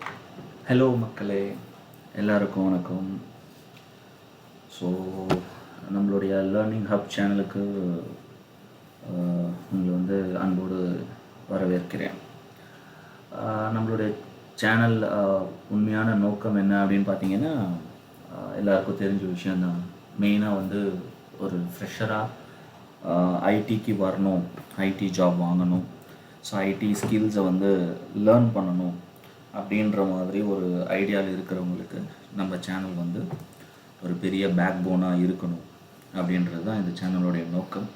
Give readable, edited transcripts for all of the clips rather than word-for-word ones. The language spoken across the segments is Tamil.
ஹலோ மக்களே, எல்லாருக்கும் வணக்கம். ஸோ நம்மளுடைய லேர்னிங் ஹப் சேனலுக்கு உங்களை அன்போடு வரவேற்கிறேன். நம்மளுடைய சேனல் உண்மையான நோக்கம் என்ன அப்படின்னு பார்த்தீங்கன்னா, எல்லாருக்கும் தெரிஞ்ச விஷயந்தான். மெயினாக ஒரு ஃப்ரெஷராக ஐடிக்கு வரணும், ஐடி ஜாப் வாங்கணும், ஸோ ஐடி ஸ்கில்ஸை லேர்ன் பண்ணணும் அப்படின்ற மாதிரி ஒரு ஐடியாவில் இருக்கிறவங்களுக்கு நம்ம சேனல் ஒரு பெரிய பேக் போனாக இருக்கணும் அப்படின்றது தான் இந்த சேனலோடைய நோக்கம்.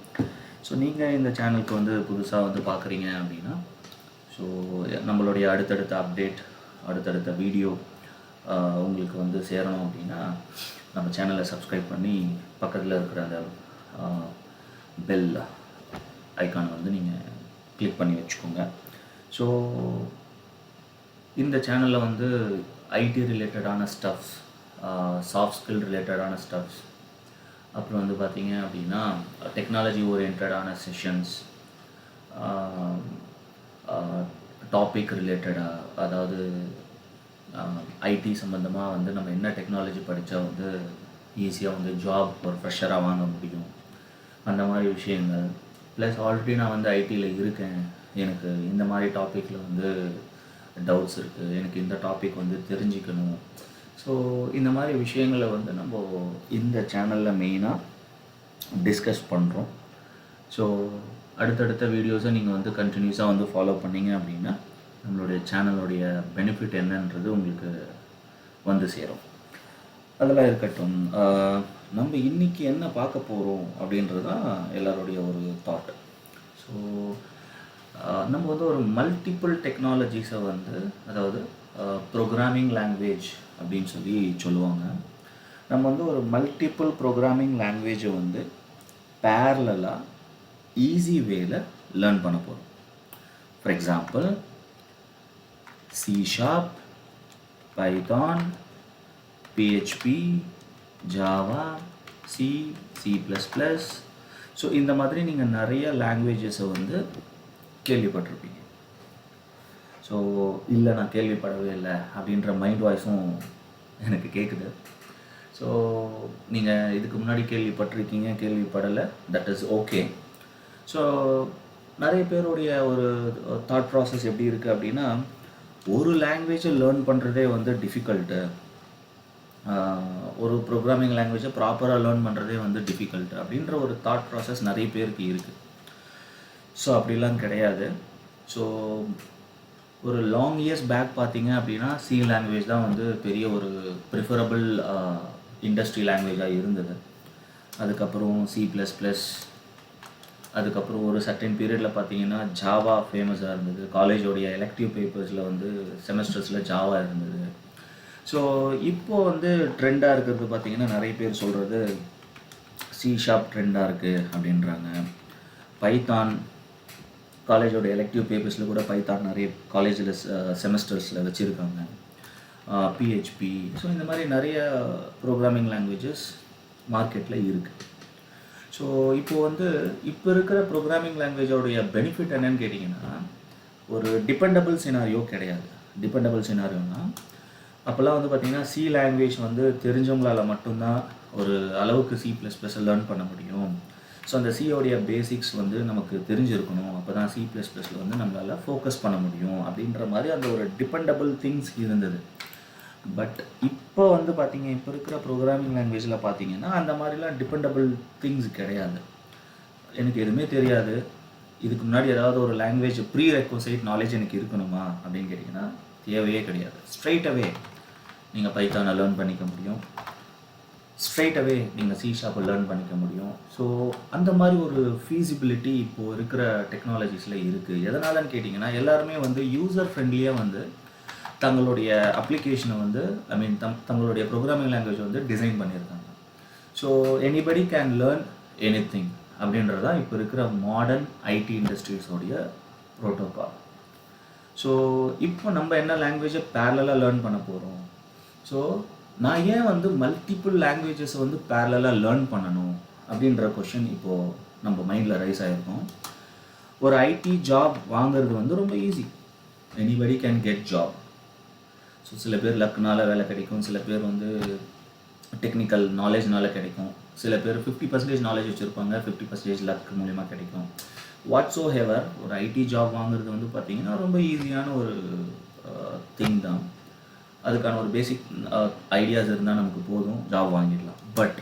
ஸோ நீங்கள் இந்த சேனலுக்கு புதுசாக பார்க்குறீங்க அப்படின்னா, ஸோ நம்மளுடைய அடுத்தடுத்த அப்டேட், அடுத்தடுத்த வீடியோ உங்களுக்கு சேரணும் அப்படின்னா நம்ம சேனலை சப்ஸ்கிரைப் பண்ணி பக்கத்தில் இருக்கிற அந்த பெல் ஐக்கானை நீங்கள் கிளிக் பண்ணி வச்சுக்கோங்க. ஸோ இந்த சேனலில் ஐடி ரிலேட்டடான ஸ்டஃப்ஸ், சாஃப்ட் ஸ்கில் ரிலேட்டடான ஸ்டஃப்ஸ், அப்புறம் பார்த்தீங்க அப்படின்னா டெக்னாலஜி ஓரியன்டான செஷன்ஸ், டாபிக் ரிலேட்டடாக, அதாவது ஐடி சம்மந்தமாக நம்ம என்ன டெக்னாலஜி படித்தா ஈஸியாக ஜாப் ஒரு ஃப்ரெஷராக வாங்க முடியும், அந்த மாதிரி விஷயங்கள். ப்ளஸ் ஆல்ரெடி நான் ஐடியில் இருக்கேன், எனக்கு இந்த மாதிரி டாப்பிக்கில் டவுட்ஸ் இருக்குது, எனக்கு இந்த டாபிக் தெரிஞ்சிக்கணும். ஸோ இந்த மாதிரி விஷயங்களை நம்ம இந்த சேனலில் மெயினாக டிஸ்கஸ் பண்ணுறோம். ஸோ அடுத்தடுத்த வீடியோஸை நீங்கள் கண்டினியூஸாக ஃபாலோ பண்ணிங்க அப்படின்னா நம்மளுடைய சேனலுடைய பெனிஃபிட் என்னன்றது உங்களுக்கு சேரும். அதெல்லாம் இருக்கட்டும். நம்ம இன்றைக்கி என்ன பார்க்க போகிறோம் அப்படின்றது தான் எல்லாருடைய ஒரு தாட். ஸோ நம்ம ஒரு மல்டிபிள் டெக்னாலஜிஸை அதாவது ப்ரோக்ராமிங் லாங்குவேஜ் அப்படின்னு சொல்லுவாங்க. நம்ம ஒரு மல்டிபிள் ப்ரோக்ராமிங் லாங்குவேஜை பேரலாக ஈஸி வேல லேர்ன் பண்ண போகிறோம். For example C#, Python, PHP, Java, C++. So இந்த மாதிரி நீங்கள் நிறைய லாங்குவேஜஸை கேள்விப்பட்டிருப்பீங்க. ஸோ இல்லை, நான் கேள்விப்படவே இல்லை அப்படின்ற மைண்ட் வாய்ஸும் எனக்கு கேட்குது. ஸோ நீங்கள் இதுக்கு முன்னாடி கேள்விப்பட்டிருக்கீங்க, கேள்விப்படலை, தட் இஸ் ஓகே. ஸோ நிறைய பேருடைய ஒரு தாட் ப்ராசஸ் எப்படி இருக்குது அப்படின்னா, ஒரு லாங்குவேஜை லேர்ன் பண்ணுறதே டிஃபிகல்ட்டு, ஒரு ப்ரோக்ராமிங் லாங்குவேஜை ப்ராப்பராக லேர்ன் பண்ணுறதே டிஃபிகல்ட்டு அப்படின்ற ஒரு தாட் ப்ராசஸ் நிறைய பேருக்கு இருக்குது. ஸோ அப்படிலாம் கிடையாது. ஸோ ஒரு லாங் இயர்ஸ் பேக் பார்த்தீங்க அப்படின்னா சி லாங்குவேஜ் தான் பெரிய ஒரு ப்ரிஃபரபிள் இண்டஸ்ட்ரி லாங்குவேஜாக இருந்தது. அதுக்கப்புறம் C++, அதுக்கப்புறம் ஒரு சர்டன் பீரியடில் பார்த்தீங்கன்னா ஜாவா ஃபேமஸாக இருந்தது. காலேஜோடைய எலெக்டிவ் பேப்பர்ஸில் செமஸ்டர்ஸில் ஜாவா இருந்தது. ஸோ இப்போது ட்ரெண்டாக இருக்கிறது பார்த்திங்கன்னா நிறைய பேர் சொல்கிறது C# ட்ரெண்டாக இருக்குது அப்படின்றாங்க. பைத்தான், காலேஜோட எலெக்டிவ் பேப்பர்ஸில் கூட பைத்தான் நிறைய காலேஜில் செமஸ்டர்ஸில் வச்சுருக்காங்க. PHP. ஸோ இந்த மாதிரி நிறைய ப்ரோக்ராமிங் லாங்குவேஜஸ் மார்க்கெட்டில் இருக்குது. ஸோ இப்போது இப்போ இருக்கிற ப்ரோக்ராமிங் லாங்குவேஜோடைய பெனிஃபிட் என்னன்னு கேட்டிங்கன்னா, ஒரு டிபெண்டபிள் சினாரியோ கிடையாது. டிபெண்டபிள் சினாரியோனா அப்போல்லாம் பார்த்திங்கன்னா சி லாங்குவேஜ் தெரிஞ்சவங்களால் மட்டும்தான் ஒரு அளவுக்கு C++ லேர்ன் பண்ண முடியும். ஸோ அந்த சியோடைய பேசிக்ஸ் நமக்கு தெரிஞ்சிருக்கணும், அப்போ தான் C++ல் நம்மளால் ஃபோக்கஸ் பண்ண முடியும் அப்படின்ற மாதிரி அந்த ஒரு டிபெண்டபிள் திங்ஸ் இருந்தது. பட் இப்போ பார்த்திங்க, இப்போ இருக்கிற ப்ரோக்ராமிங் லாங்குவேஜில் பார்த்திங்கன்னா அந்த மாதிரிலாம் டிபெண்டபிள் திங்ஸ் கிடையாது. எனக்கு எதுவுமே தெரியாது, இதுக்கு முன்னாடி ஏதாவது ஒரு லாங்குவேஜ் ப்ரீ ரெக்வசைட் நாலேஜ் எனக்கு இருக்கணுமா அப்படின்னு கேட்டிங்கன்னா தேவையே கிடையாது. ஸ்ட்ரைட்டாகவே நீங்கள் பைத்தானை லேர்ன் பண்ணிக்க முடியும், ஸ்ட்ரைட்டாகவே நீங்கள் C# லேர்ன் பண்ணிக்க முடியும். ஸோ அந்த மாதிரி ஒரு ஃபீஸிபிலிட்டி இப்போது இருக்கிற டெக்னாலஜிஸில் இருக்குது. எதனாலன்னு கேட்டிங்கன்னா எல்லாருமே யூசர் ஃப்ரெண்ட்லியாக தங்களுடைய அப்ளிகேஷனை தங்களுடைய ப்ரோக்ராமிங் லாங்குவேஜ் டிசைன் பண்ணியிருக்காங்க. So anybody can learn anything அப்படின்றது தான் இப்போ இருக்கிற மாடர்ன் ஐடி இண்டஸ்ட்ரீஸோடைய ப்ரோட்டோகால். ஸோ இப்போ நம்ம என்ன லாங்குவேஜை பேரலாக லேர்ன் பண்ண போகிறோம். ஸோ நான் ஏன் மல்டிபிள் லாங்குவேஜஸை பேரலாக லேர்ன் பண்ணணும் அப்படின்ற கொஷின் இப்போது நம்ம மைண்டில் ரைஸ் ஆகிருக்கும். ஒரு ஐடி ஜாப் வாங்கிறது ரொம்ப easy, anybody can get job. So சில பேர் லக்குனால வேலை கிடைக்கும், சில பேர் வந்து டெக்னிக்கல் நாலேஜ்னால கிடைக்கும், சில பேர் 50% நாலேஜ் வச்சுருப்பாங்க, 50% லக் மூலிமா கிடைக்கும். வாட்ஸோ ஹெவர் ஒரு ஐடி ஜாப் வாங்குறது வந்து பார்த்திங்கன்னா ரொம்ப ஈஸியான ஒரு திங் தான். அதுக்கான ஒரு பேசிக் ஐடியாஸ் இருந்தால் நமக்கு போதும், ஜாப் வாங்கிடலாம். பட்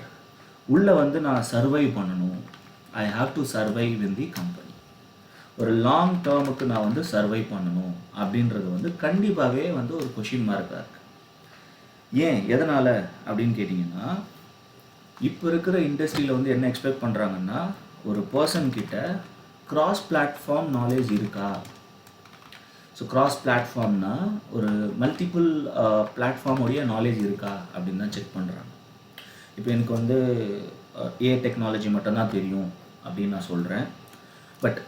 உள்ளே வந்து நான் சர்வை பண்ணணும், I have to survive in the company. ஒரு லாங் டேர்முக்கு நான் வந்து சர்வை பண்ணணும் அப்படின்றது வந்து கண்டிப்பாகவே வந்து ஒரு கொஷின் மார்க்காக இருக்குது. ஏன், எதனால் அப்படின்னு கேட்டிங்கன்னா, இப்போ இருக்கிற இண்டஸ்ட்ரியில் வந்து என்ன எக்ஸ்பெக்ட் பண்ணுறாங்கன்னா, ஒரு பர்சன்கிட்ட கிராஸ் பிளாட்ஃபார்ம் நாலேஜ் இருக்கா. ஸோ கிராஸ் பிளாட்ஃபார்ம்னா ஒரு மல்டிபிள் பிளாட்ஃபார்முடைய நாலேஜ் இருக்கா அப்படின்னு தான் செக் பண்ணுறாங்க. இப்போ எனக்கு வந்து ஏ டெக்னாலஜி மட்டும்தான் தெரியும் அப்படின்னு நான் சொல்கிறேன். பட்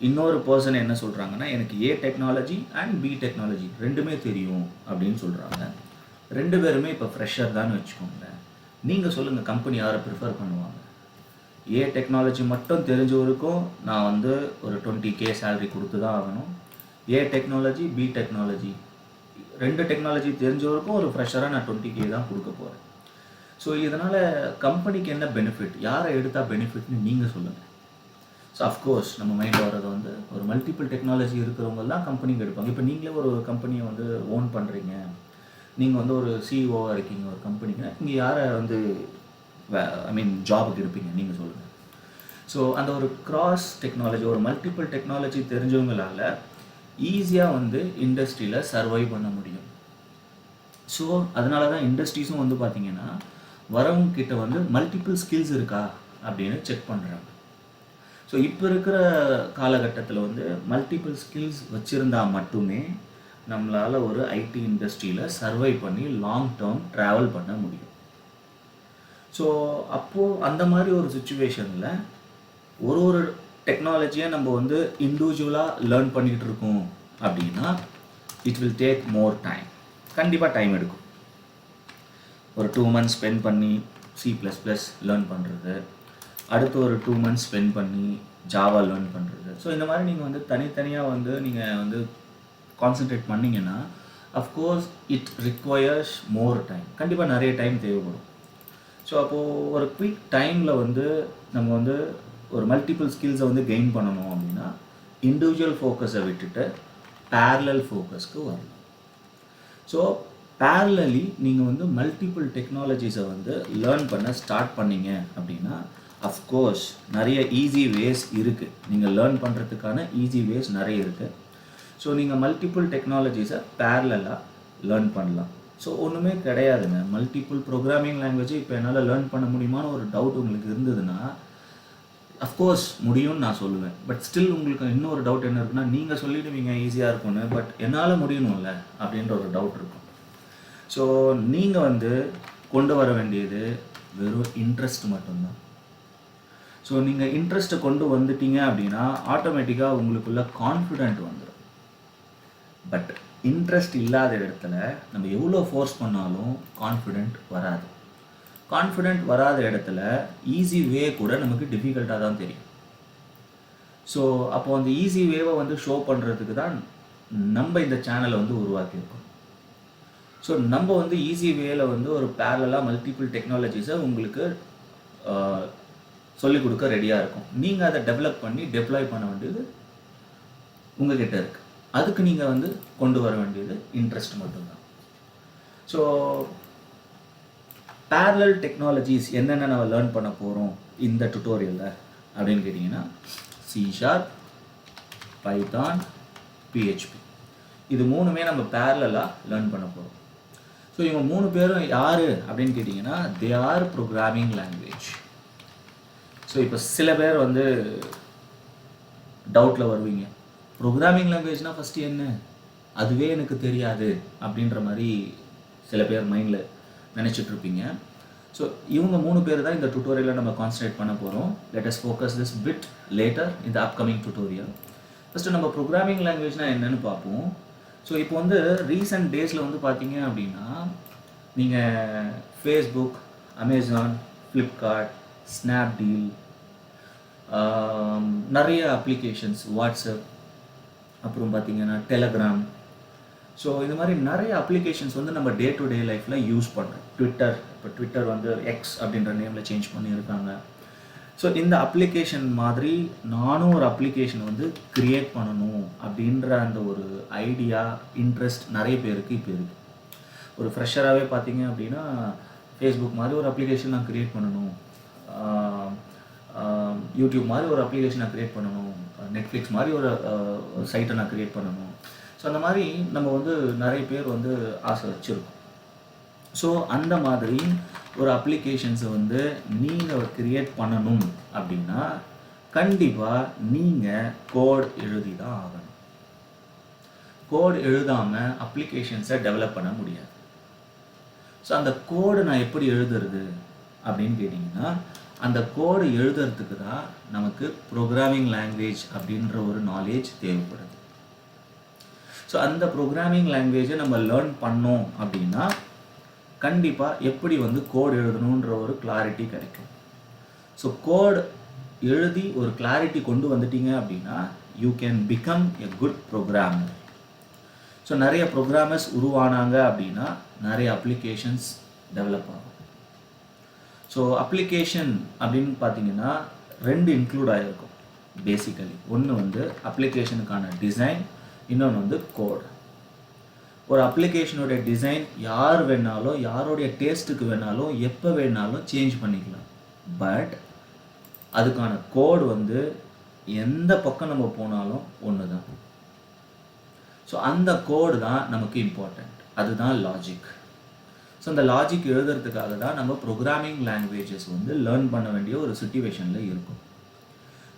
இன்னொரு பர்சன் என்ன சொல்கிறாங்கன்னா, எனக்கு A technology and B technology ரெண்டுமே தெரியும் அப்படின்னு சொல்கிறாங்க. ரெண்டு பேருமே இப்போ ஃப்ரெஷர் தான் வச்சுக்கோங்களேன். நீங்கள் சொல்லுங்கள், கம்பெனி யாரை ப்ரிஃபர் பண்ணுவாங்க? ஏ டெக்னாலஜி மட்டும் தெரிஞ்சவருக்கும் நான் வந்து ஒரு 20K சேலரி கொடுத்து தான் ஆகணும். ஏ டெக்னாலஜி பி டெக்னாலஜி ரெண்டு டெக்னாலஜி தெரிஞ்சவருக்கும் ஒரு ஃப்ரெஷராக நான் 20K தான் கொடுக்க போகிறேன். ஸோ இதனால் கம்பெனிக்கு என்ன பெனிஃபிட், யாரை எடுத்தால் பெனிஃபிட்னு நீங்கள் சொல்லுங்கள். ஸோ அஃப்கோர்ஸ் நம்ம மைண்டில் வர்றது வந்து ஒரு மல்டிபிள் டெக்னாலஜி இருக்கிறவங்க தான் கம்பெனிக்கு எடுப்பாங்க. இப்போ நீங்களே ஒரு கம்பெனியை வந்து ஓன் பண்ணுறீங்க, நீங்கள் வந்து ஒரு சிஇஓவாக இருக்கீங்க ஒரு கம்பெனிக்கு, நீங்கள் யாரை வந்து ஜாபுக்கு எடுப்பீங்க நீங்கள் சொல்லுங்கள். ஸோ அந்த ஒரு கிராஸ் டெக்னாலஜி, ஒரு மல்டிபிள் டெக்னாலஜி தெரிஞ்சவங்களால ஈஸியாக வந்து இண்டஸ்ட்ரியில் சர்வை பண்ண முடியும். ஸோ அதனால தான் இண்டஸ்ட்ரீஸும் வந்து பார்த்திங்கன்னா வரவங்க கிட்ட வந்து மல்டிபிள் ஸ்கில்ஸ் இருக்கா அப்படின்னு செக் பண்ணுறாங்க. ஸோ இப்போ இருக்கிற காலகட்டத்தில் வந்து மல்டிபிள் ஸ்கில்ஸ் வச்சுருந்தா மட்டுமே நம்மளால் ஒரு ஐடி இண்டஸ்ட்ரியில் சர்வை பண்ணி லாங் டேர்ம் ட்ராவல் பண்ண முடியும். ஸோ அப்போது அந்த மாதிரி ஒரு சுச்சுவேஷனில் ஒரு டெக்னாலஜியை நம்ம வந்து இண்டிவிஜுவலாக லேர்ன் பண்ணிகிட்டு இருக்கோம் அப்படின்னா it will take more time. கண்டிப்பாக டைம் எடுக்கும். ஒரு 2 months ஸ்பெண்ட் பண்ணி C++ லேர்ன் பண்ணுறது, அடுத்து ஒரு 2 months ஸ்பெண்ட் பண்ணி ஜாவா லேர்ன் பண்ணுறது. ஸோ இந்த மாதிரி நீங்கள் வந்து தனித்தனியாக வந்து நீங்கள் வந்து கான்சன்ட்ரேட் பண்ணிங்கன்னா of course it requires more time. கண்டிப்பாக நிறைய டைம் தேவைப்படும். ஸோ அப்போது ஒரு குயிக் டைமில் வந்து நம்ம வந்து ஒரு மல்டிபிள் ஸ்கில்ஸை வந்து கெயின் பண்ணணும் அப்படின்னா இண்டிவிஜுவல் ஃபோக்கஸை விட்டுட்டு பேரலல் ஃபோக்கஸ்க்கு வரணும். ஸோ பேரலலி நீங்கள் வந்து மல்டிபிள் டெக்னாலஜிஸை வந்து லேர்ன் பண்ண ஸ்டார்ட் பண்ணிங்க அப்படின்னா அஃப்கோர்ஸ் நிறைய ஈஸி வேஸ் இருக்குது. நீங்கள் லேர்ன் பண்ணுறதுக்கான ஈஸி வேஸ் நிறைய இருக்குது. ஸோ நீங்கள் மல்டிபிள் டெக்னாலஜிஸை பேரலாக லேர்ன் பண்ணலாம். ஸோ ஒன்றுமே கிடையாதுங்க. மல்டிபிள் ப்ரோக்ராமிங் லாங்குவேஜை இப்போ என்னால் லேர்ன் பண்ண முடியுமான்னு ஒரு டவுட் உங்களுக்கு இருந்ததுன்னா அஃப்கோர்ஸ் முடியும்னு நான் சொல்லுவேன். பட் ஸ்டில் உங்களுக்கு இன்னொரு டவுட் என்ன இருக்குன்னா, நீங்கள் சொல்லிடுவீங்க ஈஸியாக இருக்கும்னு, பட் என்னால் முடியணும்ல அப்படின்ற ஒரு டவுட் இருக்கும். ஸோ நீங்கள் வந்து கொண்டு வர வேண்டியது வெறும் இன்ட்ரெஸ்ட் மட்டும்தான். ஸோ நீங்கள் இன்ட்ரெஸ்ட்டை கொண்டு வந்துட்டீங்க அப்படின்னா ஆட்டோமேட்டிக்காக உங்களுக்குள்ள கான்ஃபிடென்ட் வந்துடும். பட் இன்ட்ரெஸ்ட் இல்லாத இடத்துல நம்ம எவ்வளோ ஃபோர்ஸ் பண்ணாலும் கான்ஃபிடென்ட் வராது. கான்ஃபிடென்ட் வராத இடத்துல ஈஸி வே கூட நமக்கு டிஃபிகல்ட்டாக தான் தெரியும். ஸோ அப்போது அந்த ஈஸி வேவை வந்து ஷோ பண்ணுறதுக்கு தான் நம்ம இந்த சேனலை வந்து உருவாக்கியிருக்கோம். ஸோ நம்ம வந்து ஈஸி வேல வந்து ஒரு பேரலாக மல்டிபிள் டெக்னாலஜிஸை உங்களுக்கு சொல்லிக் கொடுக்க ரெடியாக இருக்கும். நீங்கள் அதை டெவலப் பண்ணி டெப்ளாய் பண்ண வேண்டியது உங்கள்கிட்ட இருக்குது. அதுக்கு நீங்கள் வந்து கொண்டு வர வேண்டியது இன்ட்ரெஸ்ட் மட்டும்தான். ஸோ பேரலல் டெக்னாலஜிஸ் என்னென்ன நம்ம லேர்ன் பண்ண போகிறோம் இந்த டுட்டோரியலில் அப்படின்னு கேட்டிங்கன்னா C#, Python, PHP இது மூணுமே நம்ம பேரலாக லேர்ன் பண்ண போகிறோம். ஸோ இவங்க 3 பேரும் யார் அப்படின்னு கேட்டிங்கன்னா they are programming language. So இப்போ சில பேர் வந்து டவுட்டில் வருவீங்க, ப்ரோக்ராமிங் லாங்குவேஜ்னால் ஃபஸ்ட்டு என்ன, அதுவே எனக்கு தெரியாது அப்படின்ற மாதிரி சில பேர் மைண்டில் நினச்சிட்ருப்பீங்க. ஸோ இவங்க 3 பேர் தான் இந்த டுட்டோரியலில் நம்ம கான்சன்ட்ரேட் பண்ண போகிறோம். Let us focus this bit later இந்த அப்கமிங் டுட்டோரியல். ஃபஸ்ட்டு நம்ம ப்ரோக்ராமிங் லாங்குவேஜ்னால் என்னென்னு பார்ப்போம். ஸோ இப்போ வந்து ரீசெண்ட் டேஸில் வந்து பார்த்தீங்க அப்படின்னா நீங்கள் ஃபேஸ்புக், அமேசான், ஃப்ளிப்கார்ட், ஸ்னாப்டீல், நிறைய அப்ளிகேஷன்ஸ், வாட்ஸ்அப், அப்புறம் பார்த்தீங்கன்னா டெலகிராம், ஸோ இது மாதிரி நிறைய அப்ளிகேஷன்ஸ் வந்து நம்ம டே டு டே லைஃப்பில் யூஸ் பண்ணுறோம். ட்விட்டர் வந்து எக்ஸ் அப்படின்ற நேமில் சேஞ்ச் பண்ணியிருக்காங்க. ஸோ இந்த அப்ளிகேஷன் மாதிரி நானும் ஒரு அப்ளிகேஷன் வந்து க்ரியேட் பண்ணணும் அப்படின்ற அந்த ஒரு ஐடியா, இன்ட்ரெஸ்ட் நிறைய பேருக்கு இப்போ இருக்குது. ஒரு ஃப்ரெஷராகவே பார்த்தீங்க அப்படின்னா, ஃபேஸ்புக் மாதிரி ஒரு அப்ளிகேஷன் நான் க்ரியேட் பண்ணணும், யூடியூப் மாதிரி ஒரு அப்ளிகேஷன் நான் க்ரியேட் பண்ணணும், நெட்ஃப்ளிக்ஸ் மாதிரி ஒரு சைட்டை நான் க்ரியேட் பண்ணணும். ஸோ அந்த மாதிரி நம்ம வந்து நிறைய பேர் வந்து ஆசை வச்சுருக்கோம். ஸோ அந்த மாதிரி ஒரு அப்ளிகேஷன்ஸை வந்து நீங்கள் க்ரியேட் பண்ணணும் அப்படின்னா கண்டிப்பாக நீங்கள் கோட் எழுதி தான் ஆகணும். கோட் எழுதாமல் அப்ளிகேஷன்ஸை டெவலப் பண்ண முடியாது. ஸோ அந்த கோடு நான் எப்படி எழுதுறது அப்படின்னு கேட்டிங்கன்னா, அந்த கோடு எழுதுறதுக்கு தான் நமக்கு ப்ரோக்ராமிங் லாங்குவேஜ் அப்படின்ற ஒரு நாலேஜ் தேவைப்படுது. ஸோ அந்த ப்ரோக்ராமிங் லாங்குவேஜை நம்ம லேர்ன் பண்ணோம் அப்படின்னா கண்டிப்பாக எப்படி வந்து கோட் எழுதணுன்ற ஒரு கிளாரிட்டி கிடைக்கும். ஸோ கோட் எழுதி ஒரு கிளாரிட்டி கொண்டு வந்துட்டீங்க அப்படின்னா you can become a good programmer. So நிறைய ப்ரோக்ராமர்ஸ் உருவானாங்க அப்படின்னா நிறைய அப்ளிகேஷன்ஸ் டெவலப் ஆகும். ஸோ அப்ளிகேஷன் அப்படின்னு பார்த்தீங்கன்னா 2 இன்க்ளூட் ஆகிருக்கும் பேசிக்கலி. ஒன்று வந்து அப்ளிகேஷனுக்கான டிசைன், இன்னொன்று வந்து கோட். ஒரு அப்ளிகேஷனுடைய டிசைன் யார் வேணாலும், யாருடைய டேஸ்ட்டுக்கு வேணாலும், எப்போ வேணாலும் சேஞ்ச் பண்ணிக்கலாம். பட் அதுக்கான கோட் வந்து எந்த பக்கம் நம்ம போனாலும் ஒன்று தான். ஸோ அந்த கோடு தான் நமக்கு இம்பார்ட்டண்ட். அதுதான் லாஜிக். ஸோ அந்த லாஜிக் எழுதுறதுக்காக தான் நம்ம ப்ரோக்ராமிங் லாங்குவேஜஸ் வந்து லேர்ன் பண்ண வேண்டிய ஒரு சிச்சுவேஷனில் இருக்கும்.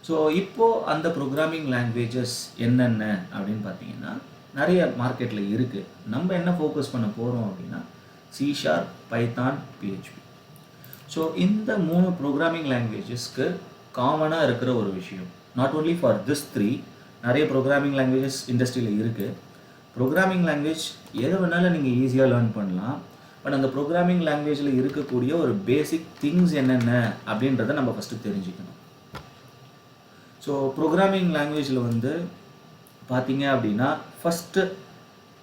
ஸோ இப்போது அந்த ப்ரோக்ராமிங் லாங்குவேஜஸ் என்னென்ன அப்படின்னு பார்த்தீங்கன்னா நிறைய மார்க்கெட்டில் இருக்குது. நம்ம என்ன ஃபோக்கஸ் பண்ண போகிறோம் அப்படின்னா C#, பைத்தான், PHP. ஸோ இந்த 3 ப்ரோக்ராமிங் லாங்குவேஜஸ்க்கு காமனாக இருக்கிற ஒரு விஷயம், நாட் ஓன்லி ஃபார் திஸ் 3, நிறைய ப்ரோக்ராமிங் லாங்குவேஜஸ் இண்டஸ்ட்ரியில் இருக்குது. ப்ரோக்ராமிங் லாங்குவேஜ் எதை வேணாலும் நீங்கள் ஈஸியாக லேர்ன் பண்ணலாம். பட் அந்த ப்ரோக்ராமிங் லாங்குவேஜில் இருக்கக்கூடிய ஒரு பேசிக் திங்ஸ் என்னென்ன அப்படின்றத நம்ம ஃபஸ்ட்டு தெரிஞ்சுக்கணும். ஸோ ப்ரோக்ராமிங் லாங்குவேஜில் வந்து பார்த்தீங்க அப்படின்னா ஃபஸ்ட்டு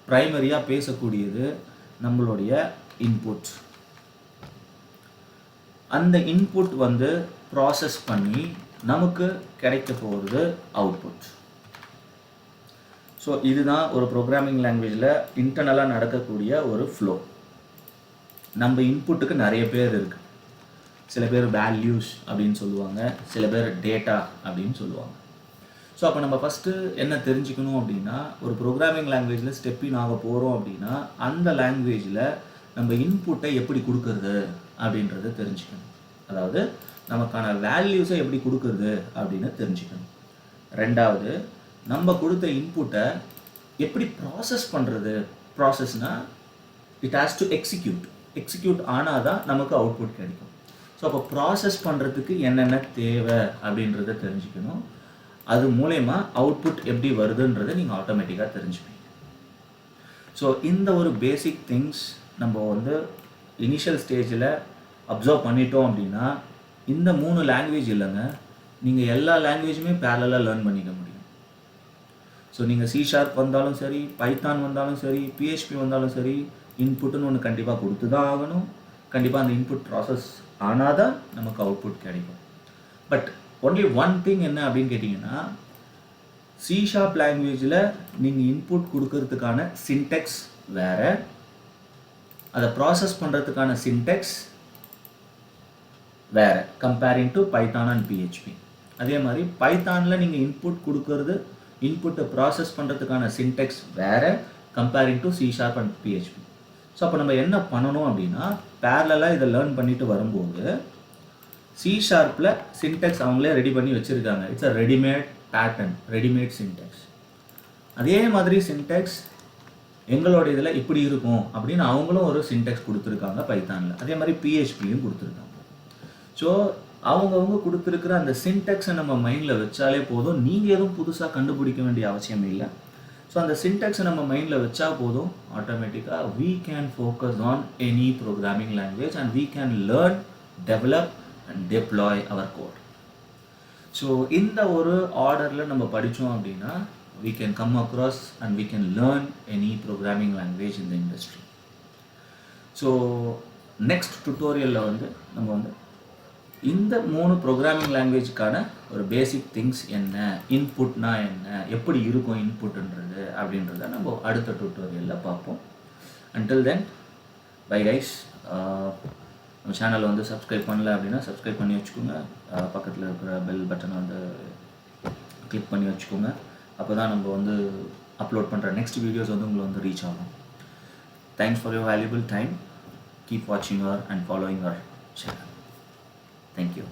ப்ரைமரியாக பேசக்கூடியது நம்மளுடைய இன்புட். அந்த இன்புட் வந்து ப்ராசஸ் பண்ணி நமக்கு கிடைக்க போகிறது அவுட்புட். ஸோ இதுதான் ஒரு ப்ரோக்ராமிங் லாங்குவேஜில் இன்டர்னலாக நடக்கக்கூடிய ஒரு ஃப்ளோ. நம்ம இன்புட்டுக்கு நிறைய பேர் இருக்குது. சில பேர் வேல்யூஸ் அப்படின்னு சொல்லுவாங்க, சில பேர் டேட்டா அப்படின்னு சொல்லுவாங்க. ஸோ அப்போ நம்ம ஃபஸ்ட்டு என்ன தெரிஞ்சுக்கணும் அப்படின்னா, ஒரு ப்ரோக்ராமிங் லாங்குவேஜில் ஸ்டெப்பின் ஆக போகிறோம் அப்படின்னா அந்த லாங்குவேஜில் நம்ம இன்புட்டை எப்படி கொடுக்கறது அப்படின்றத தெரிஞ்சுக்கணும். அதாவது நமக்கான வேல்யூஸை எப்படி கொடுக்கறது அப்படின்னு தெரிஞ்சுக்கணும். ரெண்டாவது, நம்ம கொடுத்த இன்புட்டை எப்படி ப்ராசஸ் பண்ணுறது. ப்ராசஸ்னால் இட் ஹேஸ் டு எக்ஸிக்யூட் ஆனால் தான் நமக்கு அவுட்புட் கிடைக்கும். ஸோ அப்போ ப்ராசஸ் பண்ணுறதுக்கு என்னென்ன தேவை அப்படின்றத தெரிஞ்சுக்கணும். அது மூலயமா அவுட்புட் எப்படி வருதுன்றதை நீங்கள் ஆட்டோமேட்டிக்காக தெரிஞ்சுப்பீங்க. ஸோ இந்த ஒரு பேசிக் திங்ஸ் நம்ம வந்து இனிஷியல் ஸ்டேஜில் அப்சர்வ் பண்ணிட்டோம் அப்படின்னா இந்த 3 லாங்குவேஜ் இல்லைங்க, நீங்கள் எல்லா லாங்குவேஜுமே பேரலாக லேர்ன் பண்ணிக்க முடியும். ஸோ நீங்கள் C# வந்தாலும் சரி, பைத்தான் வந்தாலும் சரி, PHP வந்தாலும் சரி, இன்புட்டுன்னு ஒன்று கண்டிப்பாக கொடுத்து தான் ஆகணும். கண்டிப்பாக அந்த இன்புட் ப்ராசஸ் ஆனால் தான் நமக்கு அவுட்புட் கிடைக்கும். பட் ஒன்லி ஒன் திங் என்ன அப்படின்னு கேட்டிங்கன்னா, C# லாங்குவேஜில் நீங்கள் இன்புட் கொடுக்கறதுக்கான சின்டெக்ஸ் வேறு, அதை ப்ராசஸ் பண்ணுறதுக்கான சின்டெக்ஸ் வேறு comparing to Python and PHP. அதே மாதிரி பைத்தானில் நீங்கள் இன்புட் கொடுக்கறது, இன்புட்டை ப்ராசஸ் பண்ணுறதுக்கான சின்டெக்ஸ் வேறு comparing to C# and PHP. So அப்போ நம்ம என்ன பண்ணணும் அப்படின்னா, பேரலாக இதை லேர்ன் பண்ணிட்டு வரும்போது C# சின்டெக்ஸ் அவங்களே ரெடி பண்ணி வச்சுருக்காங்க. It's a readymade pattern, readymade Sintex. அதே மாதிரி சின்டெக்ஸ் எங்களோட இதில் இப்படி இருக்கும் அப்படின்னு அவங்களும் ஒரு சின்டெக்ஸ் கொடுத்துருக்காங்க பைத்தானில். அதே மாதிரி PHPயும் கொடுத்துருக்காங்க. ஸோ அவங்கவுங்க கொடுத்துருக்குற அந்த சின்டெக்ஸை நம்ம மைண்டில் வச்சாலே போதும். நீங்கள் எதுவும் புதுசாக கண்டுபிடிக்க வேண்டிய அவசியம் இல்லை. ஸோ அந்த சின்டெக்ஸை நம்ம மைண்டில் வச்சா போதும், ஆட்டோமேட்டிக்காக we can focus on any programming language and we can learn, develop and deploy our code. So இந்த ஒரு ஆர்டரில் நம்ம படித்தோம் அப்படின்னா we can come across and we can learn any programming language in the industry. So next டுட்டோரியலில் வந்து நம்ம வந்து இந்த 3 ப்ரோக்ராமிங் லாங்குவேஜ்க்கான ஒரு பேசிக் திங்ஸ் என்ன, இன்புட்னா என்ன, எப்படி இருக்கும் இன்புட்டுன்றது அப்படின்றத நம்ம அடுத்த டுட்டோரியலில் பார்ப்போம். Until then bye guys. நம்ம சேனலை வந்து சப்ஸ்கிரைப் பண்ணல அப்படின்னா சப்ஸ்கிரைப் பண்ணி வச்சுக்கோங்க. பக்கத்தில் இருக்கிற பெல் பட்டனை வந்து கிளிக் பண்ணி வச்சுக்கோங்க. அப்போ தான் நம்ம வந்து அப்லோட் பண்ணுற நெக்ஸ்ட் வீடியோஸ் வந்து உங்களை வந்து ரீச் ஆகும். Thanks for your valuable time. Keep watching her and following her channel. Thank you.